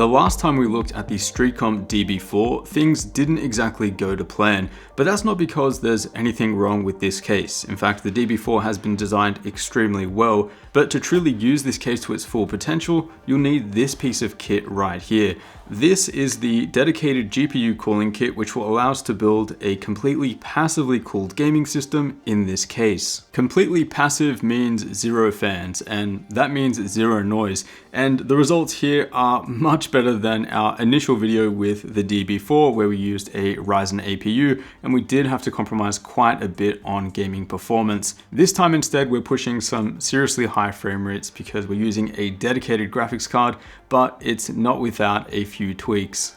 The last time we looked at the Streetcomp DB4, things didn't exactly go to plan, but that's not because there's anything wrong with this case. In fact, the DB4 has been designed extremely well, but to truly use this case to its full potential, you'll need this piece of kit right here. This is the dedicated GPU cooling kit, which will allow us to build a completely passively cooled gaming system in this case. Completely passive means zero fans, and that means zero noise. And the results here are much better than our initial video with the DB4, where we used a Ryzen APU, and we did have to compromise quite a bit on gaming performance. This time instead, we're pushing some seriously high frame rates because we're using a dedicated graphics card, but it's not without a few tweaks.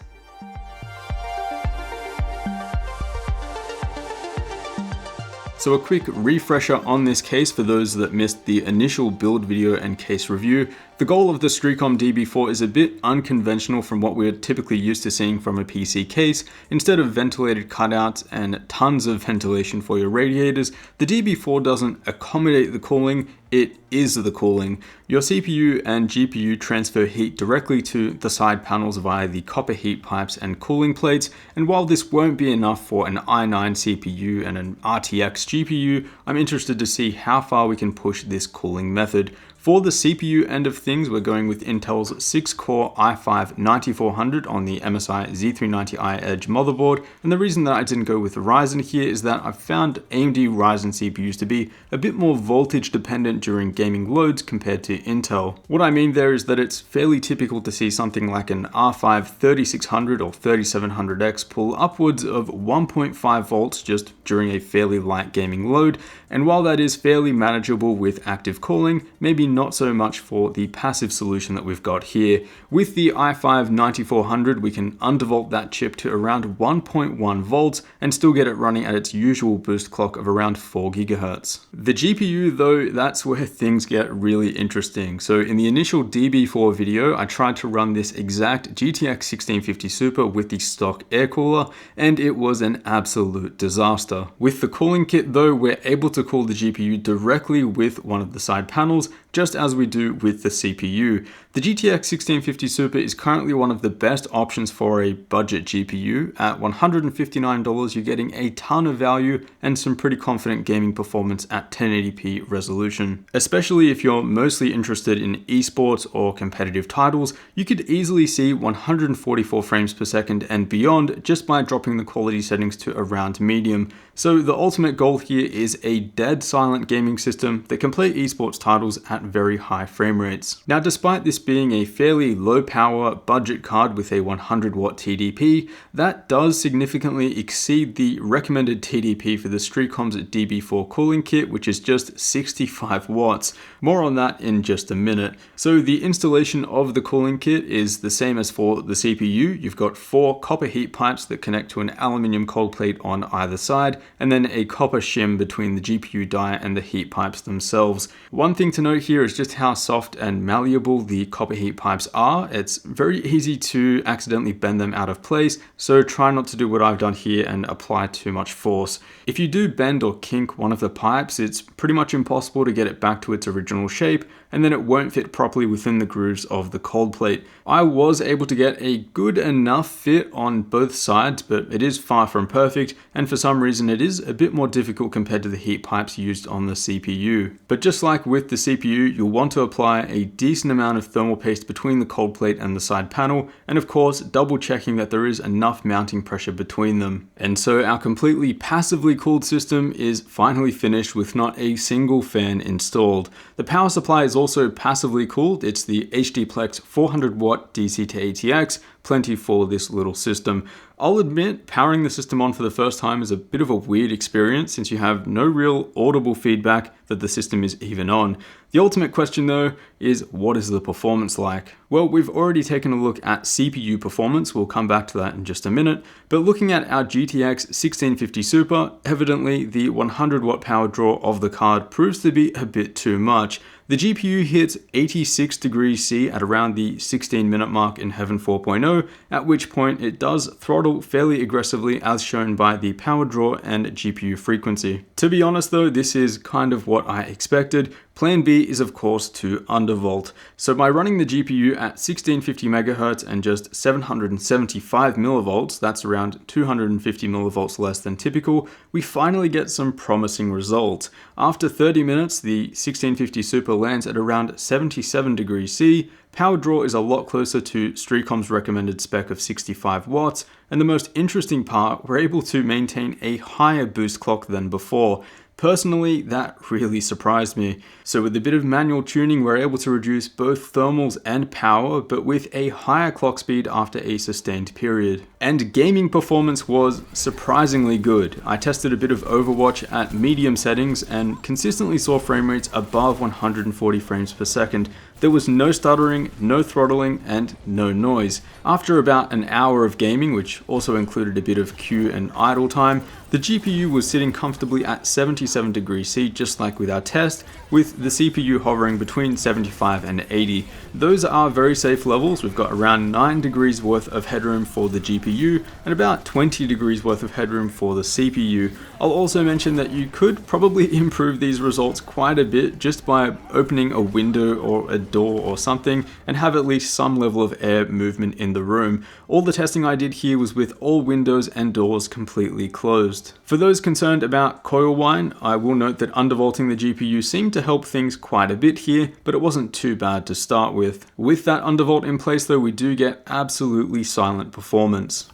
So a quick refresher on this case for those that missed the initial build video and case review. The goal of the Streetcomp DB4 is a bit unconventional from what we're typically used to seeing from a PC case. Instead of ventilated cutouts and tons of ventilation for your radiators, the DB4 doesn't accommodate the cooling, it is the cooling. Your CPU and GPU transfer heat directly to the side panels via the copper heat pipes and cooling plates, and while this won't be enough for an i9 CPU and an RTX GPU, I'm interested to see how far we can push this cooling method. For the CPU end of things, we're going with Intel's 6-core i5-9400 on the MSI Z390i Edge motherboard, and the reason that I didn't go with Ryzen here is that I've found AMD Ryzen CPUs to be a bit more voltage dependent during gaming loads compared to Intel. What I mean there is that it's fairly typical to see something like an R5 3600 or 3700X pull upwards of 1.5 volts just during a fairly light gaming load, and while that is fairly manageable with active cooling, maybe not so much for the passive solution that we've got here. With the i5-9400, we can undervolt that chip to around 1.1 volts and still get it running at its usual boost clock of around 4 GHz. The GPU though, that's where things get really interesting. So in the initial DB4 video, I tried to run this exact GTX 1650 Super with the stock air cooler, and it was an absolute disaster. With the cooling kit though, we're able to cool the GPU directly with one of the side panels, just as we do with the CPU. The GTX 1650 Super is currently one of the best options for a budget GPU. At $159, you're getting a ton of value and some pretty confident gaming performance at 1080p resolution. Especially if you're mostly interested in esports or competitive titles, you could easily see 144 frames per second and beyond just by dropping the quality settings to around medium. So the ultimate goal here is a dead silent gaming system that can play esports titles at very high frame rates. Now, despite this being a fairly low power budget card with a 100 watt TDP, that does significantly exceed the recommended TDP for the Streetcomp's DB4 cooling kit, which is just 65 watts. More on that in just a minute. So the installation of the cooling kit is the same as for the CPU. You've got 4 copper heat pipes that connect to an aluminium cold plate on either side, and then a copper shim between the GPU die and the heat pipes themselves. One thing to note here is just how soft and malleable the copper heat pipes are. It's very easy to accidentally bend them out of place, so try not to do what I've done here and apply too much force. If you do bend or kink one of the pipes, it's pretty much impossible to get it back to its original shape, and then it won't fit properly within the grooves of the cold plate. I was able to get a good enough fit on both sides, but it is far from perfect, and for some reason it is a bit more difficult compared to the heat pipes used on the CPU. But just like with the CPU, you'll want to apply a decent amount of thermal paste between the cold plate and the side panel, and of course double checking that there is enough mounting pressure between them. And so our completely passively cooled system is finally finished with not a single fan installed. The power supply is also passively cooled. It's the HDPlex 400 watt DC to ATX, plenty for this little system. I'll admit, powering the system on for the first time is a bit of a weird experience since you have no real audible feedback that the system is even on. The ultimate question though is, what is the performance like? Well, we've already taken a look at CPU performance, we'll come back to that in just a minute, but looking at our GTX 1650 Super, evidently the 100 watt power draw of the card proves to be a bit too much. The GPU hits 86 degrees C at around the 16-minute mark in Heaven 4.0, at which point it does throttle fairly aggressively as shown by the power draw and GPU frequency. To be honest though, this is kind of what I expected. Plan B is of course to undervolt. So by running the GPU at 1650 MHz and just 775 millivolts, that's around 250 millivolts less than typical, we finally get some promising results. After 30 minutes, the 1650 Super lands at around 77 degrees C, power draw is a lot closer to Streacom's recommended spec of 65 watts, and the most interesting part, we're able to maintain a higher boost clock than before. Personally, that really surprised me. So with a bit of manual tuning, we're able to reduce both thermals and power, but with a higher clock speed after a sustained period. And gaming performance was surprisingly good. I tested a bit of Overwatch at medium settings and consistently saw frame rates above 140 frames per second. There was no stuttering, no throttling, and no noise. After about an hour of gaming, which also included a bit of queue and idle time, the GPU was sitting comfortably at 77 degrees C, just like with our test, with the CPU hovering between 75 and 80. Those are very safe levels. We've got around 9 degrees worth of headroom for the GPU and about 20 degrees worth of headroom for the CPU. I'll also mention that you could probably improve these results quite a bit just by opening a window or a door or something and have at least some level of air movement in the room. All the testing I did here was with all windows and doors completely closed. For those concerned about coil whine, I will note that undervolting the GPU seemed to help things quite a bit here, but it wasn't too bad to start with. With that undervolt in place though, we do get absolutely silent performance.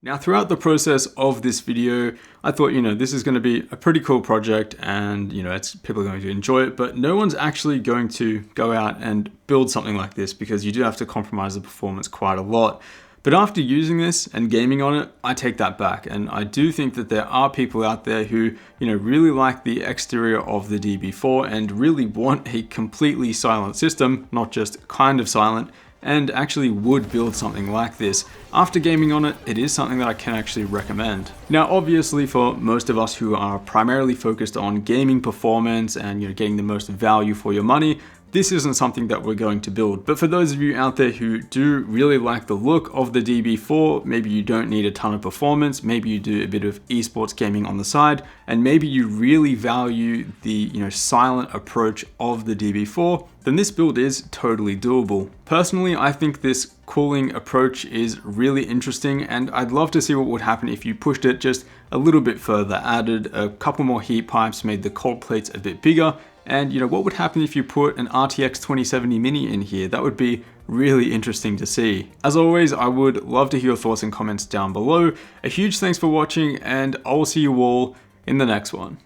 Now, throughout the process of this video, I thought, this is going to be a pretty cool project and, people are going to enjoy it, but no one's actually going to go out and build something like this because you do have to compromise the performance quite a lot. But after using this and gaming on it, I take that back. And I do think that there are people out there who, really like the exterior of the DB4 and really want a completely silent system, not just kind of silent, and actually would build something like this. After gaming on it, it is something that I can actually recommend. Now, obviously for most of us who are primarily focused on gaming performance and getting the most value for your money, this isn't something that we're going to build. But for those of you out there who do really like the look of the DB4, maybe you don't need a ton of performance, maybe you do a bit of esports gaming on the side, and maybe you really value the silent approach of the DB4, then this build is totally doable. Personally, I think this cooling approach is really interesting, and I'd love to see what would happen if you pushed it just a little bit further, added a couple more heat pipes, made the cold plates a bit bigger, and what would happen if you put an RTX 2070 Mini in here? That would be really interesting to see. As always, I would love to hear your thoughts and comments down below. A huge thanks for watching, and I will see you all in the next one.